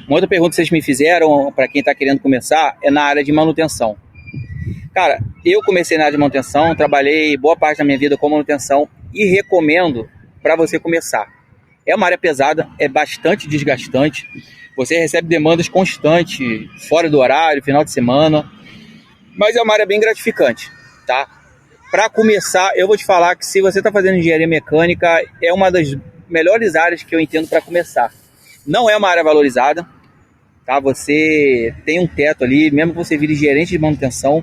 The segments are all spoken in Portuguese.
Uma outra pergunta que vocês me fizeram, para quem está querendo começar, é na área de manutenção. Cara, eu comecei na área de manutenção, trabalhei boa parte da minha vida com manutenção e recomendo para você começar. É uma área pesada, é bastante desgastante, você recebe demandas constantes, fora do horário, final de semana, mas é uma área bem gratificante, tá? Para começar, eu vou te falar que se você está fazendo engenharia mecânica, é uma das melhores áreas que eu entendo para começar. Não é uma área valorizada, tá? Você tem um teto ali, mesmo que você vire gerente de manutenção,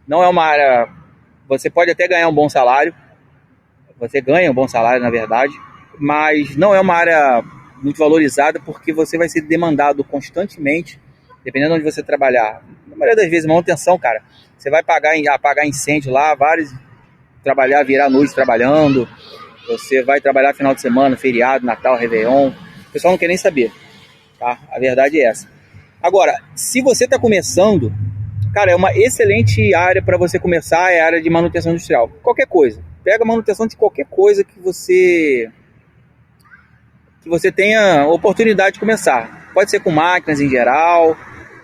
não é uma área... Você pode até ganhar um bom salário, você ganha um bom salário, na verdade, mas não é uma área muito valorizada porque você vai ser demandado constantemente, dependendo de onde você trabalhar. Na maioria das vezes, manutenção, cara, você vai apagar incêndio lá, trabalhar, virar a noite trabalhando, você vai trabalhar final de semana, feriado, Natal, Réveillon, o pessoal não quer nem saber, tá? A verdade é essa. Agora, se você está começando, cara, é uma excelente área para você começar, é a área de manutenção industrial. Qualquer coisa. Pega a manutenção de qualquer coisa que você tenha oportunidade de começar. Pode ser com máquinas em geral,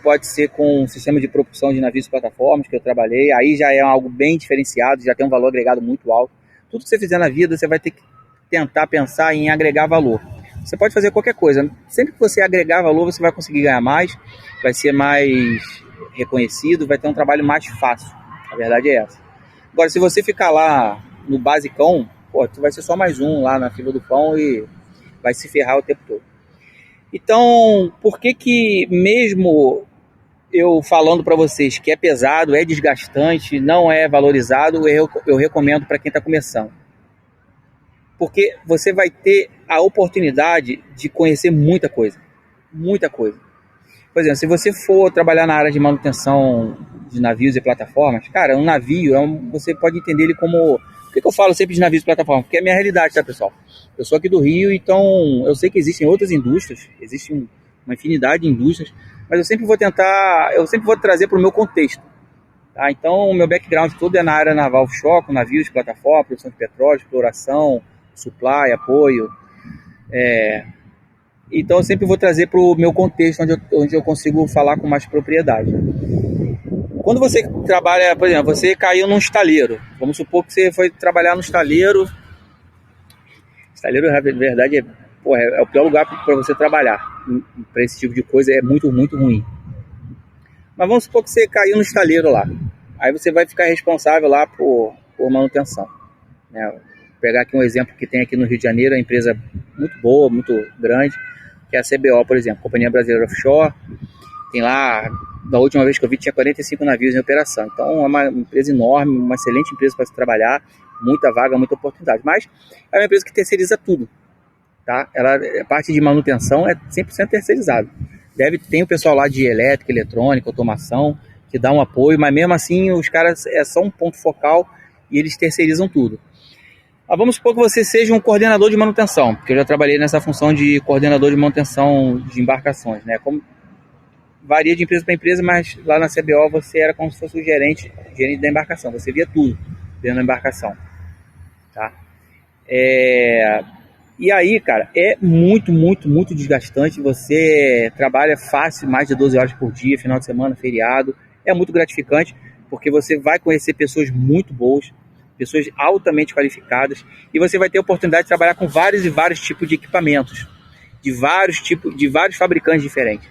pode ser com sistema de propulsão de navios e plataformas, que eu trabalhei. Aí já é algo bem diferenciado, já tem um valor agregado muito alto. Tudo que você fizer na vida, você vai ter que tentar pensar em agregar valor. Você pode fazer qualquer coisa. Sempre que você agregar valor, você vai conseguir ganhar mais, vai ser mais reconhecido, vai ter um trabalho mais fácil. A verdade é essa. Agora, se você ficar lá no basicão, pô, tu vai ser só mais um lá na fila do pão e vai se ferrar o tempo todo. Então, por que mesmo eu falando para vocês que é pesado, é desgastante, não é valorizado, eu recomendo para quem está começando? Porque você vai ter a oportunidade de conhecer muita coisa. Muita coisa. Por exemplo, se você for trabalhar na área de manutenção de navios e plataformas, cara, um navio, você pode entender ele como... Por que eu falo sempre de navios e plataformas? Porque é a minha realidade, tá, pessoal? Eu sou aqui do Rio, então eu sei que existem outras indústrias, existe uma infinidade de indústrias, mas eu sempre vou trazer para o meu contexto. Tá? Então, o meu background todo é na área naval offshore, com navios, plataforma, produção de petróleo, exploração, supply, apoio. Então, eu sempre vou trazer para o meu contexto, onde eu consigo falar com mais propriedade. Quando você trabalha, por exemplo, você caiu num estaleiro. Vamos supor que você foi trabalhar no estaleiro. Estaleiro, na verdade, é o pior lugar para você trabalhar. Para esse tipo de coisa é muito, muito ruim. Mas vamos supor que você caiu no estaleiro lá. Aí você vai ficar responsável lá por manutenção. Né? Vou pegar aqui um exemplo que tem aqui no Rio de Janeiro, uma empresa muito boa, muito grande, que é a CBO, por exemplo, Companhia Brasileira Offshore. Tem lá, da última vez que eu vi, tinha 45 navios em operação. Então é uma empresa enorme, uma excelente empresa para se trabalhar, muita vaga, muita oportunidade. Mas é uma empresa que terceiriza tudo. Tá? A parte de manutenção é 100% terceirizada. Tem o pessoal lá de elétrica, eletrônica, automação, que dá um apoio, mas mesmo assim os caras é só um ponto focal e eles terceirizam tudo. Mas vamos supor que você seja um coordenador de manutenção, porque eu já trabalhei nessa função de coordenador de manutenção de embarcações, né? Varia de empresa para empresa, mas lá na CBO você era como se fosse o gerente da embarcação, você via tudo dentro da embarcação, tá? E aí, cara, é muito, muito, muito desgastante. Você trabalha fácil, mais de 12 horas por dia, final de semana, feriado. É muito gratificante, porque você vai conhecer pessoas muito boas, pessoas altamente qualificadas, e você vai ter a oportunidade de trabalhar com vários e vários tipos de equipamentos, de vários fabricantes diferentes.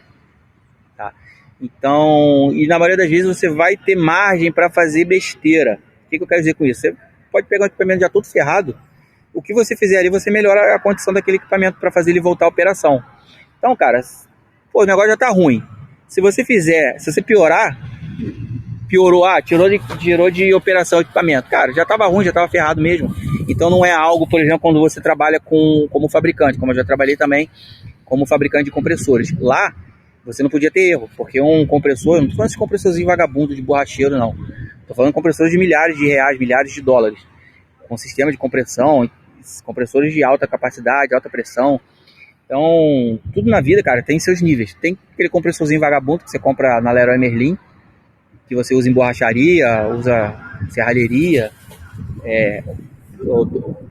Tá? Então, e na maioria das vezes você vai ter margem para fazer besteira. O que eu quero dizer com isso? Você pode pegar um equipamento já todo ferrado, o que você fizer ali, você melhora a condição daquele equipamento para fazer ele voltar à operação. Então, cara, o negócio já tá ruim. Se você piorar, tirou de operação o equipamento. Cara, já tava ruim, já tava ferrado mesmo. Então não é algo, por exemplo, quando você trabalha como fabricante, como eu já trabalhei também como fabricante de compressores. Lá, você não podia ter erro, porque um compressor, não tô falando de compressorzinho vagabundo de borracheiro, não. Tô falando de compressores de milhares de reais, milhares de dólares, com sistema de compressão, compressores de alta capacidade, alta pressão. Então, tudo na vida, cara, tem seus níveis. Tem aquele compressorzinho vagabundo que você compra na Leroy Merlin, que você usa em borracharia, usa serralheria,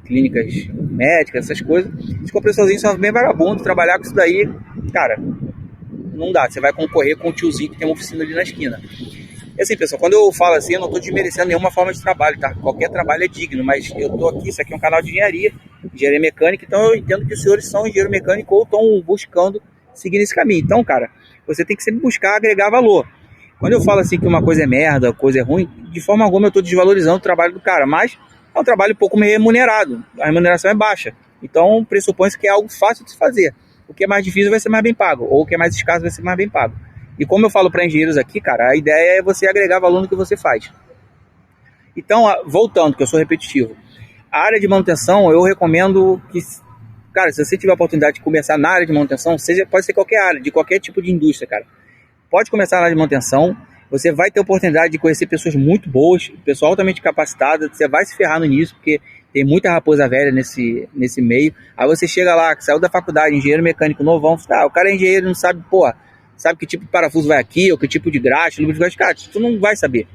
clínicas médicas, essas coisas. Os compressorzinhos são bem vagabundos. Trabalhar com isso daí, cara, não dá. Você vai concorrer com o tiozinho que tem uma oficina ali na esquina. E assim, pessoal, quando eu falo assim, eu não estou desmerecendo nenhuma forma de trabalho, tá? Qualquer trabalho é digno, mas eu estou aqui, isso aqui é um canal de engenharia mecânica, então eu entendo que os senhores são engenheiro mecânico ou estão buscando seguir esse caminho. Então, cara, você tem que sempre buscar agregar valor. Quando eu falo assim que uma coisa é merda, coisa é ruim, de forma alguma eu estou desvalorizando o trabalho do cara, mas é um trabalho pouco remunerado, a remuneração é baixa, então pressupõe-se que é algo fácil de se fazer. O que é mais difícil vai ser mais bem pago, ou o que é mais escasso vai ser mais bem pago. E como eu falo para engenheiros aqui, cara, a ideia é você agregar valor no que você faz. Então, voltando, que eu sou repetitivo, a área de manutenção, eu recomendo que, cara, se você tiver a oportunidade de começar na área de manutenção, pode ser qualquer área, de qualquer tipo de indústria, cara. Pode começar na área de manutenção, você vai ter a oportunidade de conhecer pessoas muito boas, pessoal altamente capacitado, você vai se ferrar no início, porque tem muita raposa velha nesse meio. Aí você chega lá, que saiu da faculdade, engenheiro mecânico novão, o cara é engenheiro, não sabe, sabe que tipo de parafuso vai aqui, ou que tipo de graxa, cara, tu não vai saber.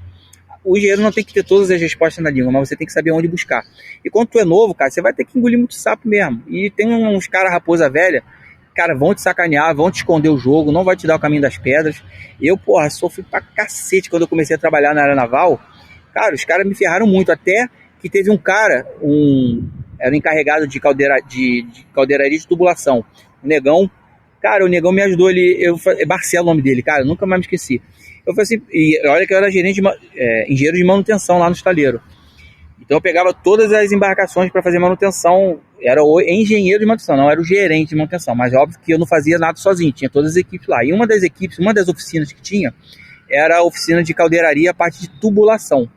O engenheiro não tem que ter todas as respostas na língua, mas você tem que saber onde buscar. E quando tu é novo, cara, você vai ter que engolir muito sapo mesmo. E tem uns caras raposa velha, cara, vão te sacanear, vão te esconder o jogo, não vai te dar o caminho das pedras. Eu, sofri pra cacete quando eu comecei a trabalhar na área naval. Cara, os caras me ferraram muito, até que teve um cara, era encarregado de caldeiraria de tubulação, um negão. Cara, o negão me ajudou, é Marcelo o nome dele, cara, nunca mais me esqueci. Eu falei assim, e olha que eu era engenheiro de manutenção lá no estaleiro. Então eu pegava todas as embarcações para fazer manutenção, era o engenheiro de manutenção, não era o gerente de manutenção, mas óbvio que eu não fazia nada sozinho, tinha todas as equipes lá. E uma das oficinas que tinha, era a oficina de caldeiraria, a parte de tubulação.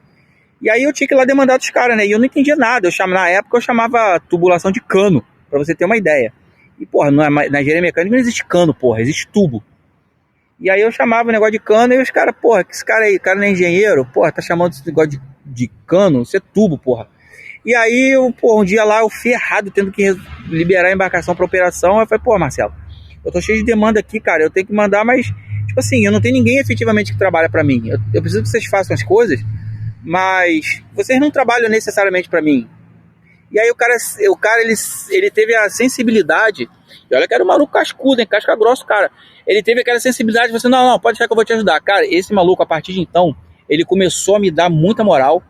E aí eu tinha que ir lá demandar dos caras, né? E eu não entendia nada, na época eu chamava tubulação de cano, para você ter uma ideia. E, na engenharia mecânica não existe cano, existe tubo. E aí eu chamava o negócio de cano e os caras, que esse cara aí, cara não é engenheiro, tá chamando esse negócio de cano, isso é tubo, E aí, um dia lá, eu ferrado, tendo que liberar a embarcação para operação, eu falei, Marcelo, eu tô cheio de demanda aqui, cara, eu tenho que mandar, mas, tipo assim, eu não tenho ninguém efetivamente que trabalha para mim. Eu preciso que vocês façam as coisas, mas vocês não trabalham necessariamente para mim. E aí o cara ele teve a sensibilidade, e olha que era um maluco cascudo, hein, casca grossa, cara. Ele teve aquela sensibilidade de você, não, pode deixar que eu vou te ajudar. Cara, esse maluco, a partir de então, ele começou a me dar muita moral.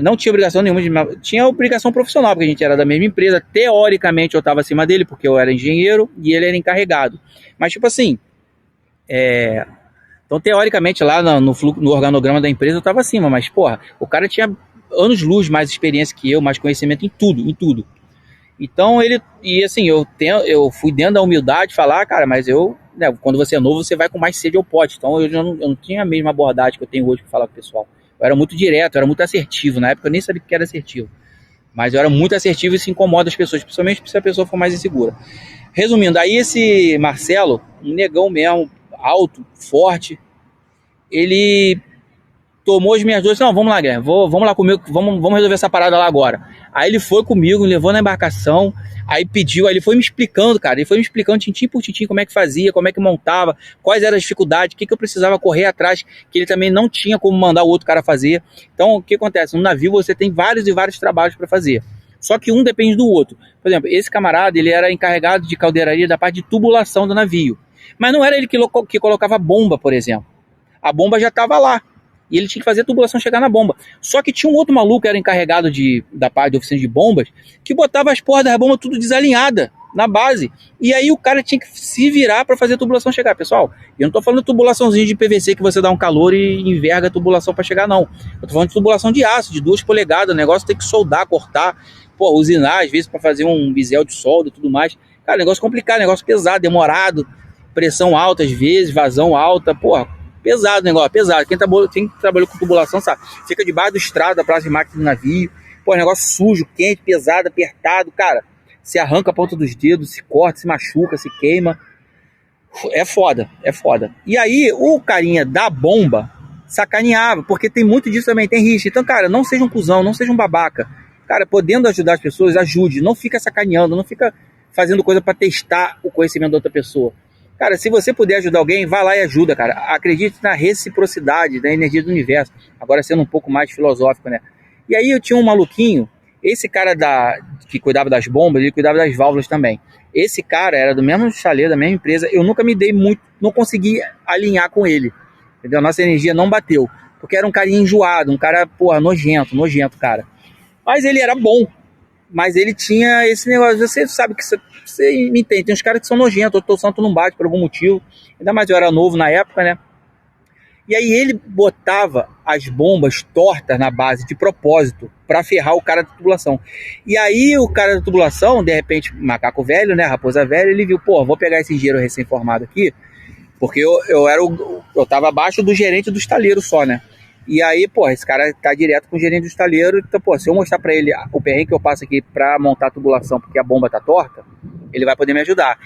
Não tinha obrigação nenhuma, tinha obrigação profissional, porque a gente era da mesma empresa. Teoricamente eu estava acima dele, porque eu era engenheiro e ele era encarregado. Mas tipo assim, então teoricamente lá no organograma da empresa eu estava acima, mas o cara tinha anos-luz mais experiência que eu, mais conhecimento em tudo. Então eu fui dentro da humildade falar, cara, mas quando você é novo, você vai com mais sede ao pote. Então eu não tinha a mesma abordagem que eu tenho hoje para falar com o pessoal. Eu era muito direto, eu era muito assertivo. Na época eu nem sabia o que era assertivo. Mas eu era muito assertivo e isso incomoda as pessoas, principalmente se a pessoa for mais insegura. Resumindo, aí esse Marcelo, um negão mesmo, alto, forte, ele tomou as minhas dores, não, vamos lá, Guilherme, vamos lá comigo, vamos resolver essa parada lá agora. Aí ele foi comigo, me levou na embarcação, aí ele foi me explicando, cara, tintim por tintim como é que fazia, como é que montava, quais eram as dificuldades, o que eu precisava correr atrás, que ele também não tinha como mandar o outro cara fazer. Então, o que acontece? No navio você tem vários e vários trabalhos para fazer, só que um depende do outro. Por exemplo, esse camarada, ele era encarregado de caldeiraria da parte de tubulação do navio, mas não era ele que colocava bomba, por exemplo. A bomba já estava lá. E ele tinha que fazer a tubulação chegar na bomba. Só que tinha um outro maluco que era encarregado da parte de oficina de bombas, que botava as porras das bombas tudo desalinhada na base. E aí o cara tinha que se virar para fazer a tubulação chegar. Pessoal, eu não tô falando de tubulaçãozinha de PVC que você dá um calor e enverga a tubulação para chegar, não. Eu tô falando de tubulação de aço, de 2 polegadas. O negócio tem que soldar, cortar, usinar, às vezes para fazer um bisel de solda e tudo mais. Cara, negócio complicado, negócio pesado, demorado, pressão alta às vezes, vazão alta, pesado o negócio, pesado. Quem trabalhou com tubulação sabe, fica debaixo do estrado, da praça de máquina do navio, negócio sujo, quente, pesado, apertado, cara, se arranca a ponta dos dedos, se corta, se machuca, se queima, é foda. E aí o carinha da bomba sacaneava, porque tem muito disso também, tem risco. Então, cara, não seja um cuzão, não seja um babaca, cara, podendo ajudar as pessoas, ajude, não fica sacaneando, não fica fazendo coisa para testar o conhecimento da outra pessoa. Cara, se você puder ajudar alguém, vá lá e ajuda, cara. Acredite na reciprocidade da energia do universo. Agora sendo um pouco mais filosófico, né? E aí eu tinha um maluquinho, esse cara que cuidava das bombas, ele cuidava das válvulas também. Esse cara era do mesmo estaleiro, da mesma empresa, eu nunca me dei muito, não consegui alinhar com ele, entendeu? Nossa energia não bateu, porque era um carinha enjoado, um cara, porra, nojento, cara. Mas ele era bom, mas ele tinha esse negócio, você sabe que você me entende, tem uns caras que são nojentos, o santo não bate por algum motivo, ainda mais eu era novo na época, né? E aí ele botava as bombas tortas na base de propósito para ferrar o cara da tubulação. E aí o cara da tubulação, de repente, macaco velho, né, raposa velha, ele viu, pô, vou pegar esse engenheiro recém-formado aqui, porque eu tava abaixo do gerente do estaleiro só, né? E aí, pô, esse cara tá direto com o gerente do estaleiro, então, pô, se eu mostrar para ele o perrengue que eu passo aqui para montar a tubulação porque a bomba tá torta, ele vai poder me ajudar,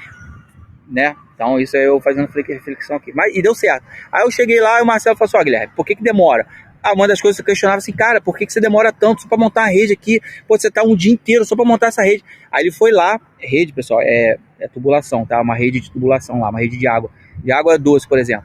né? Então isso aí eu fazendo reflexão aqui. Mas, e deu certo. Aí eu cheguei lá e o Marcelo falou assim, ó, Guilherme, por que demora? Ah, uma das coisas que eu questionava assim, cara, por que você demora tanto só pra montar a rede aqui? Pô, você tá um dia inteiro só pra montar essa rede. Aí ele foi lá, rede, pessoal, é tubulação, tá? Uma rede de tubulação lá, uma rede de água doce, por exemplo.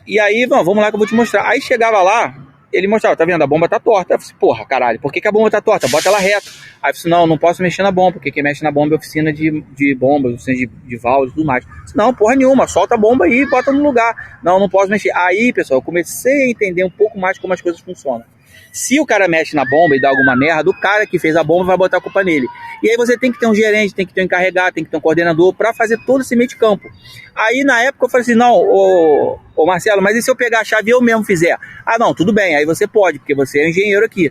E aí, vamos lá que eu vou te mostrar. Aí chegava lá, ele mostrava, tá vendo? A bomba tá torta. Eu falei, porra, caralho, por que a bomba tá torta? Bota ela reta. Aí eu falei, não posso mexer na bomba, porque quem mexe na bomba é oficina de bomba, oficina de válvula e tudo mais. Eu falei, não, porra nenhuma, solta a bomba aí e bota no lugar. Não posso mexer. Aí, pessoal, eu comecei a entender um pouco mais como as coisas funcionam. Se o cara mexe na bomba e dá alguma merda, o cara que fez a bomba vai botar a culpa nele. E aí você tem que ter um gerente, tem que ter um encarregado, tem que ter um coordenador para fazer todo esse meio de campo. Aí na época eu falei assim, não, ô Marcelo, mas e se eu pegar a chave e eu mesmo fizer? Ah não, tudo bem, aí você pode, porque você é engenheiro aqui.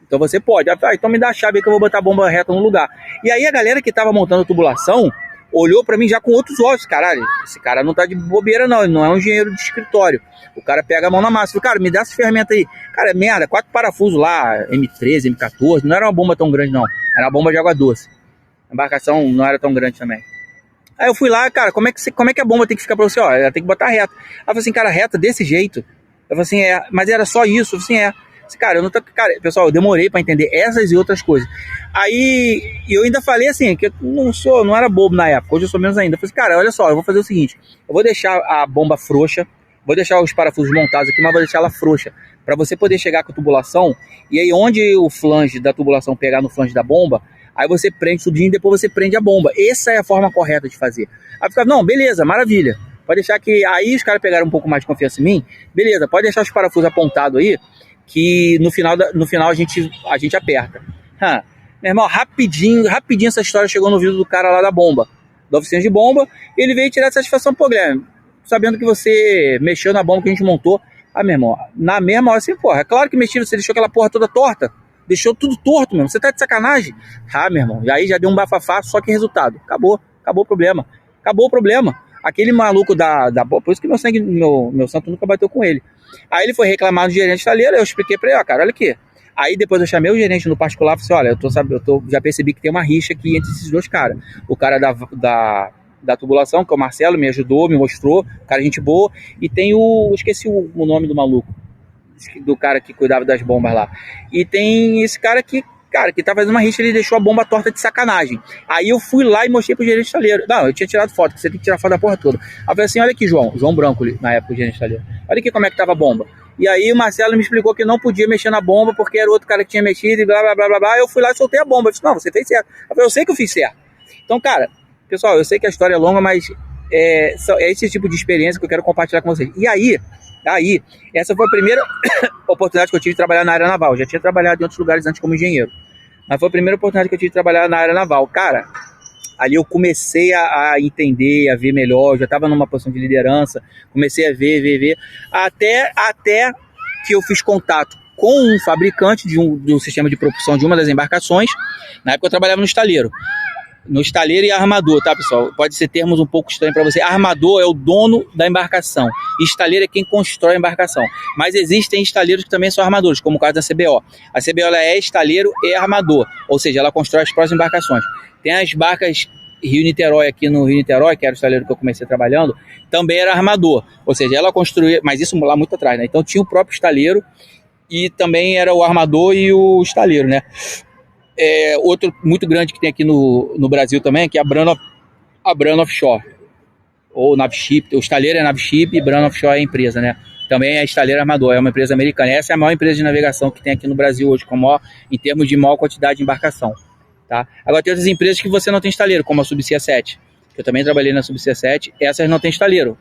Então você pode. Ah, então me dá a chave aí que eu vou botar a bomba reta no lugar. E aí a galera que tava montando a tubulação olhou pra mim já com outros olhos. Caralho, esse cara não tá de bobeira não, ele não é um engenheiro de escritório. O cara pega a mão na massa. Falei, cara, me dá essa ferramenta aí. Cara, é merda, 4 parafusos lá, M13, M14, não era uma bomba tão grande não. Era uma bomba de água doce. A embarcação não era tão grande também. Aí eu fui lá, cara, como é que a bomba tem que ficar pra você? Ó, ela tem que botar reta. Aí eu falei assim, cara, reta desse jeito? Eu falei assim, mas era só isso? Eu falei assim, cara, eu não tô... Cara, pessoal, eu demorei pra entender essas e outras coisas. Aí eu ainda falei assim, que eu não era bobo na época, hoje eu sou menos ainda. Eu falei assim, cara, olha só, eu vou fazer o seguinte, eu vou deixar a bomba frouxa, vou deixar os parafusos montados aqui, mas vou deixar ela frouxa, para você poder chegar com a tubulação, e aí onde o flange da tubulação pegar no flange da bomba, aí você prende tudinho e depois você prende a bomba. Essa é a forma correta de fazer. Aí ficava, não, beleza, maravilha. Pode deixar que... Aí os caras pegaram um pouco mais de confiança em mim. Beleza, pode deixar os parafusos apontados aí, que no final a gente aperta. Meu irmão, rapidinho essa história chegou no ouvido do cara lá da bomba, da oficina de bomba, e ele veio tirar satisfação, pô, Guilherme, sabendo que você mexeu na bomba que a gente montou. Ah, meu irmão, na mesma hora assim, porra, é claro que mexeu, você deixou aquela porra toda torta, deixou tudo torto mesmo, você tá de sacanagem? Ah, meu irmão, e aí já deu um bafafá, só que resultado, acabou o problema, aquele maluco da por isso que meu santo nunca bateu com ele. Aí ele foi reclamar do gerente estaleiro, eu expliquei pra ele, ó, cara, olha aqui. Aí depois eu chamei o gerente no particular e falei assim, olha, já percebi que tem uma rixa aqui entre esses dois caras. O cara da tubulação, que é o Marcelo, me ajudou, me mostrou, cara, gente boa, e tem esqueci o nome do maluco, do cara que cuidava das bombas lá. E tem esse cara que tá fazendo uma rixa, ele deixou a bomba torta de sacanagem. Aí eu fui lá e mostrei pro gerente estaleiro. Não, eu tinha tirado foto, você tem que tirar foto da porra toda. Aí eu falei assim, olha aqui, João Branco, na época, o gerente estaleiro. Olha aqui como é que tava a bomba. E aí o Marcelo me explicou que não podia mexer na bomba, porque era outro cara que tinha mexido e blá, blá, blá, blá, blá. Eu fui lá e soltei a bomba. Eu disse, não, você fez certo. Eu falei, eu sei que eu fiz certo. Então, cara, pessoal, eu sei que a história é longa, mas é esse tipo de experiência que eu quero compartilhar com vocês. E aí, essa foi a primeira oportunidade que eu tive de trabalhar na área naval. Eu já tinha trabalhado em outros lugares antes como engenheiro, mas foi a primeira oportunidade que eu tive de trabalhar na área naval. Cara, ali eu comecei a entender, a ver melhor, eu já estava numa posição de liderança, comecei a ver, até que eu fiz contato com um fabricante do sistema de propulsão de uma das embarcações. Na época eu trabalhava no estaleiro. No estaleiro e armador, tá, pessoal? Pode ser termos um pouco estranhos para você. Armador é o dono da embarcação. E estaleiro é quem constrói a embarcação. Mas existem estaleiros que também são armadores, como o caso da CBO. A CBO ela é estaleiro e armador, ou seja, ela constrói as próprias embarcações. Tem as barcas Rio-Niterói, aqui no Rio-Niterói, que era o estaleiro que eu comecei trabalhando, também era armador. Ou seja, ela construía, mas isso lá muito atrás, né? Então tinha o próprio estaleiro e também era o armador e o estaleiro, né? Outro muito grande que tem aqui no Brasil também, que é a Brana Offshore, ou Navship. O estaleiro é Navship e Brana Offshore é a empresa, né? Também é estaleiro armador, é uma empresa americana. Essa é a maior empresa de navegação que tem aqui no Brasil hoje, em termos de maior quantidade de embarcação. tá? Agora tem outras empresas que você não tem estaleiro, como a Subsea 7, que eu também trabalhei na Subsea 7, essas não tem estaleiro.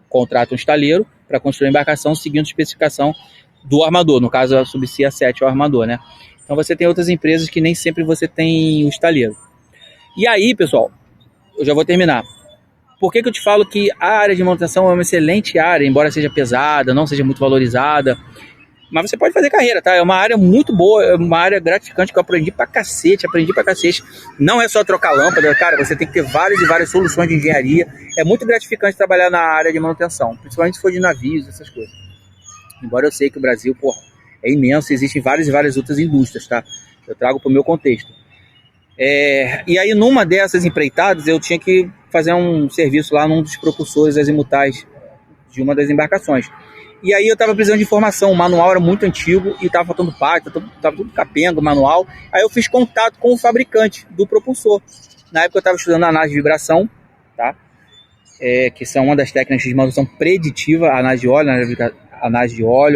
Contratam um estaleiro para construir a embarcação seguindo a especificação do armador, no caso a Subsea 7 é o armador, né? Então você tem outras empresas que nem sempre você tem o estaleiro. E aí, pessoal, eu já vou terminar. Por que eu te falo que a área de manutenção é uma excelente área, embora seja pesada, não seja muito valorizada, mas você pode fazer carreira, tá? É uma área muito boa, é uma área gratificante que eu aprendi pra cacete. Não é só trocar lâmpada, cara, você tem que ter várias e várias soluções de engenharia. É muito gratificante trabalhar na área de manutenção, principalmente se for de navios, essas coisas. Embora eu sei que o Brasil, porra, é imenso, existem várias e várias outras indústrias, tá? Eu trago pro meu contexto. E aí, numa dessas empreitadas, eu tinha que fazer um serviço lá num dos propulsores azimutais de uma das embarcações. E aí eu tava precisando de informação, o manual era muito antigo e tava faltando parte, tava tudo capenga o manual. Aí eu fiz contato com o fabricante do propulsor. Na época eu tava estudando análise de vibração, tá? Que são uma das técnicas de manutenção preditiva, análise de óleo,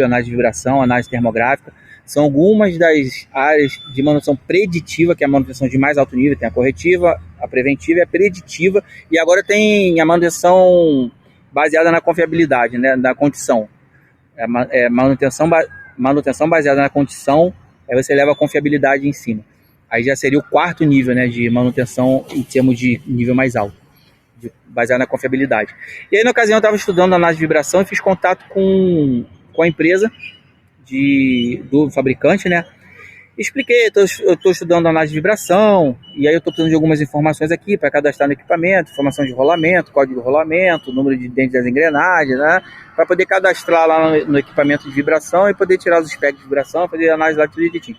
análise de vibração, análise termográfica. São algumas das áreas de manutenção preditiva, que é a manutenção de mais alto nível. Tem a corretiva, a preventiva e a preditiva. E agora tem a manutenção baseada na confiabilidade, né, da condição. Manutenção baseada na condição, aí você leva a confiabilidade em cima. Aí já seria o quarto nível, né, de manutenção em termos de nível mais alto, baseado na confiabilidade. E aí, na ocasião, eu estava estudando análise de vibração e fiz contato com a empresa do fabricante, né? Expliquei, eu estou estudando análise de vibração, e aí eu estou precisando de algumas informações aqui para cadastrar no equipamento, informação de rolamento, código de rolamento, número de dentes das engrenagens, né? Para poder cadastrar lá no equipamento de vibração e poder tirar os espectros de vibração, fazer análise lá de direitinho.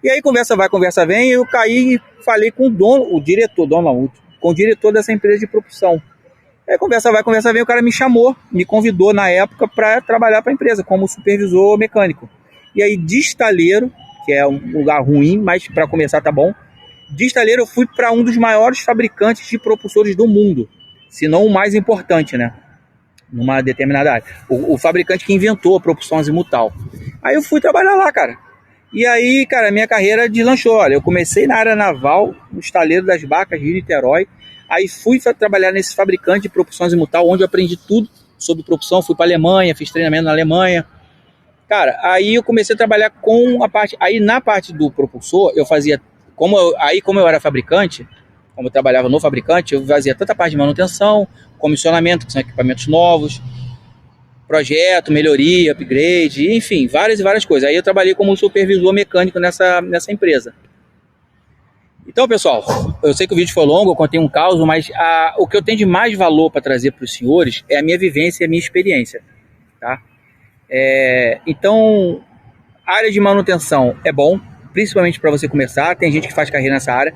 E aí conversa vai, conversa vem, eu caí e falei com o diretor dessa empresa de propulsão. Aí conversa vai, conversa vem, o cara me chamou, me convidou na época para trabalhar para a empresa como supervisor mecânico. E aí de estaleiro, que é um lugar ruim, mas para começar tá bom, de estaleiro eu fui para um dos maiores fabricantes de propulsores do mundo, se não o mais importante, né? Numa determinada área. O fabricante que inventou a propulsão azimutal. Aí eu fui trabalhar lá, cara. E aí, cara, minha carreira deslanchou. Olha, eu comecei na área naval, no estaleiro das Barcas de Niterói. Aí fui trabalhar nesse fabricante de propulsão azimutal, onde eu aprendi tudo sobre propulsão. Fui para a Alemanha, fiz treinamento na Alemanha. Cara, aí eu comecei a trabalhar com a parte... Aí na parte do propulsor, eu fazia... Como eu era fabricante, como eu trabalhava no fabricante, eu fazia tanta parte de manutenção, comissionamento, que são equipamentos novos, projeto, melhoria, upgrade, enfim, várias e várias coisas. Aí eu trabalhei como supervisor mecânico nessa empresa. Então, pessoal, eu sei que o vídeo foi longo, eu contei um caos, mas o que eu tenho de mais valor para trazer para os senhores é a minha vivência e a minha experiência, tá? Então, a área de manutenção é bom, principalmente para você começar. Tem gente que faz carreira nessa área.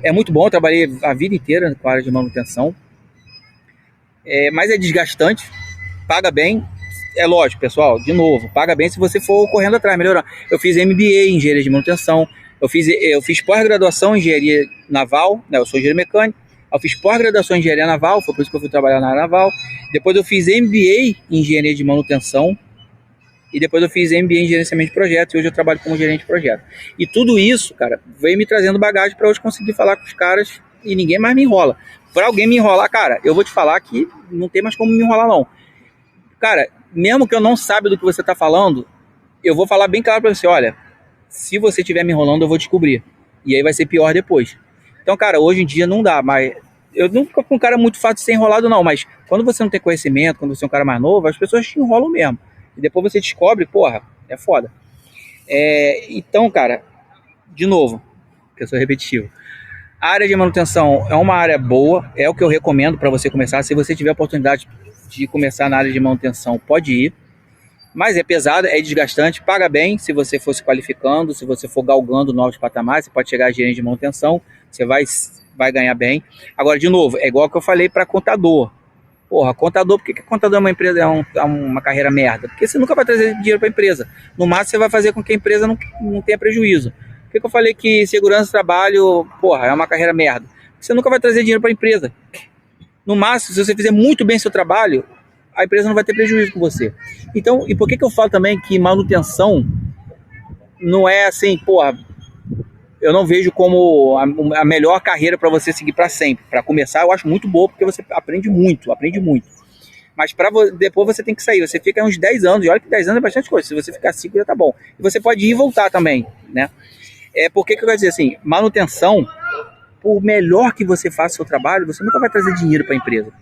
É muito bom, eu trabalhei a vida inteira com a área de manutenção. Mas é desgastante, paga bem. É lógico, pessoal, de novo, paga bem se você for correndo atrás, melhorar. Eu fiz MBA em engenharia de manutenção, eu fiz pós-graduação em engenharia naval, né, eu sou engenheiro mecânico, eu fiz pós-graduação em engenharia naval, foi por isso que eu fui trabalhar na área naval. Depois eu fiz MBA em engenharia de manutenção, e depois eu fiz MBA em gerenciamento de projetos, e hoje eu trabalho como gerente de projeto. E tudo isso, cara, veio me trazendo bagagem para hoje conseguir falar com os caras e ninguém mais me enrola. Para alguém me enrolar, cara, eu vou te falar que não tem mais como me enrolar, não. Cara, mesmo que eu não saiba do que você está falando, eu vou falar bem claro para você, olha, se você estiver me enrolando, eu vou descobrir. E aí vai ser pior depois. Então, cara, hoje em dia não dá, mas eu não fico com um cara muito fácil de ser enrolado, não, mas quando você não tem conhecimento, quando você é um cara mais novo, as pessoas te enrolam mesmo. E depois você descobre, porra, é foda. Então, cara, de novo, que eu sou repetitivo, a área de manutenção é uma área boa, é o que eu recomendo para você começar. Se você tiver a oportunidade de começar na área de manutenção, pode ir. Mas é pesado, é desgastante, paga bem se você for se qualificando, se você for galgando novos patamares, você pode chegar a gerente de manutenção, você vai ganhar bem. Agora, de novo, é igual que eu falei para contador. Porra, contador, por que contador é uma empresa, é uma carreira merda? Porque você nunca vai trazer dinheiro para a empresa. No máximo, você vai fazer com que a empresa não tenha prejuízo. Por que eu falei que segurança do trabalho, porra, é uma carreira merda? Porque você nunca vai trazer dinheiro para a empresa. No máximo, se você fizer muito bem seu trabalho, a empresa não vai ter prejuízo com você. Então, e por que eu falo também que manutenção não é assim, porra, eu não vejo como a melhor carreira para você seguir para sempre. Para começar, eu acho muito boa, porque você aprende muito. Mas depois você tem que sair. Você fica uns 10 anos, e olha que 10 anos é bastante coisa. Se você ficar 5 já tá bom. E você pode ir e voltar também, né? Por que eu quero dizer assim? Manutenção, por melhor que você faça o seu trabalho, você nunca vai trazer dinheiro para a empresa.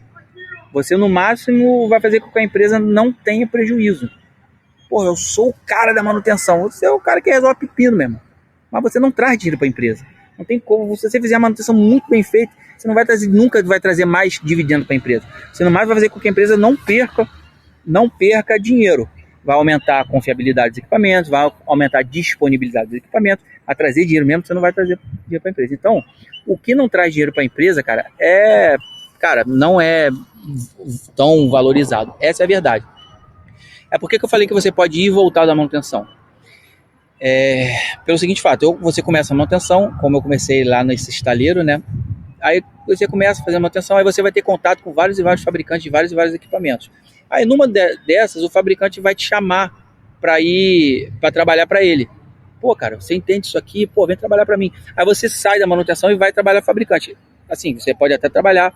Você, no máximo, vai fazer com que a empresa não tenha prejuízo. Pô, eu sou o cara da manutenção. Você é o cara que resolve pepino mesmo. Mas você não traz dinheiro para a empresa. Não tem como. Se você fizer a manutenção muito bem feita, você não vai trazer, nunca vai trazer mais dividendo para a empresa. Você no mais vai fazer com que a empresa não perca dinheiro. Vai aumentar a confiabilidade dos equipamentos, vai aumentar a disponibilidade dos equipamentos, vai trazer dinheiro mesmo, você não vai trazer dinheiro para a empresa. Então, o que não traz dinheiro para a empresa, não é tão valorizado. Essa é a verdade. É por que eu falei que você pode ir e voltar da manutenção. Pelo seguinte fato, você começa a manutenção, como eu comecei lá nesse estaleiro, né? Aí você começa a fazer a manutenção, aí você vai ter contato com vários e vários fabricantes de vários e vários equipamentos. Aí numa dessas, o fabricante vai te chamar para trabalhar para ele. Pô, cara, você entende isso aqui? Pô, vem trabalhar para mim. Aí você sai da manutenção e vai trabalhar fabricante. Assim, você pode até trabalhar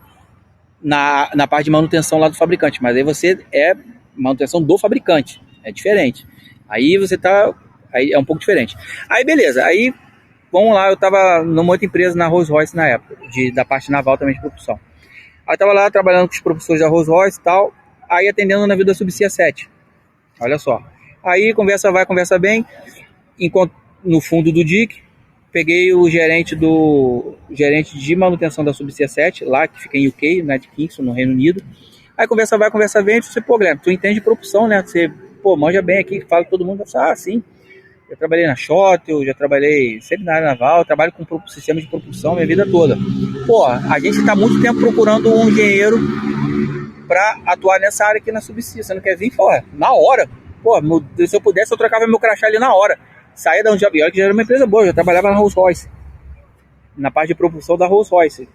na parte de manutenção lá do fabricante, mas aí você é manutenção do fabricante, é diferente. Aí aí é um pouco diferente. Aí beleza, aí vamos lá, eu tava numa outra empresa na Rolls Royce na época, da parte naval também de propulsão. Aí eu tava lá trabalhando com os propulsores da Rolls Royce e tal, aí atendendo o navio da Subsea 7. Olha só. Aí conversa vai, conversa bem, no fundo do dique, peguei o gerente de manutenção da Subsea 7, lá que fica em UK, né, de Kingston, no Reino Unido. Aí conversa vai, conversa vem, você, pô, Guilherme, tu entende propulsão, né? Você, pô, manja bem aqui, fala com todo mundo. Sim. Já trabalhei na Shuttle, já trabalhei sempre na área naval, trabalho com sistemas de propulsão minha vida toda. Pô, a gente está muito tempo procurando um engenheiro para atuar nessa área aqui na Subsea. Você não quer vir? Pô, na hora. Pô, se eu pudesse, eu trocava meu crachá ali na hora. Saía da onde olha que já era uma empresa boa, eu já trabalhava na Rolls Royce, na parte de propulsão da Rolls Royce.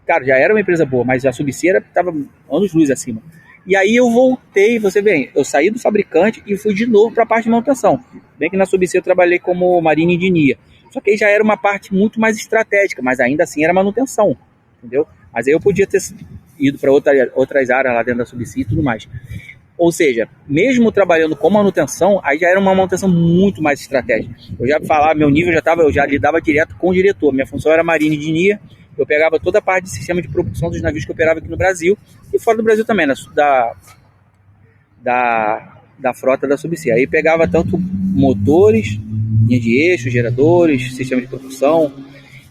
Cara, já era uma empresa boa, mas a Subsea estava anos-luz acima. E aí eu voltei, você vê, eu saí do fabricante e fui de novo para a parte de manutenção. Bem que na Subsea eu trabalhei como Marine Engineer. Só que aí já era uma parte muito mais estratégica, mas ainda assim era manutenção, entendeu? Mas aí eu podia ter ido para outras áreas lá dentro da Subsea e tudo mais. Ou seja, mesmo trabalhando com manutenção, aí já era uma manutenção muito mais estratégica. Eu já falava, meu nível eu já lidava direto com o diretor. Minha função era Marine Engineer. Eu pegava toda a parte de sistema de propulsão dos navios que eu operava aqui no Brasil e fora do Brasil também, da frota da Subsea. Aí pegava tanto motores, linha de eixo, geradores, sistema de propulsão.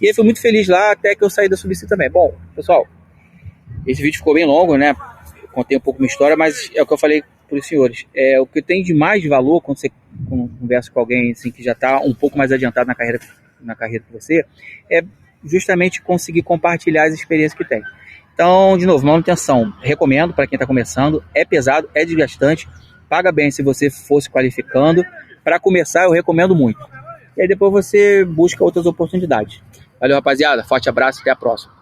E aí fui muito feliz lá até que eu saí da Subsea também. Bom, pessoal, esse vídeo ficou bem longo, né? Eu contei um pouco minha história, mas é o que eu falei para os senhores. O que tem de mais valor quando você conversa com alguém assim, que já está um pouco mais adiantado na carreira que você, é justamente conseguir compartilhar as experiências que tem. Então, de novo, manutenção, recomendo para quem está começando, é pesado, é desgastante, paga bem se você for se qualificando. Para começar, eu recomendo muito. E aí depois você busca outras oportunidades. Valeu, rapaziada, forte abraço, até a próxima.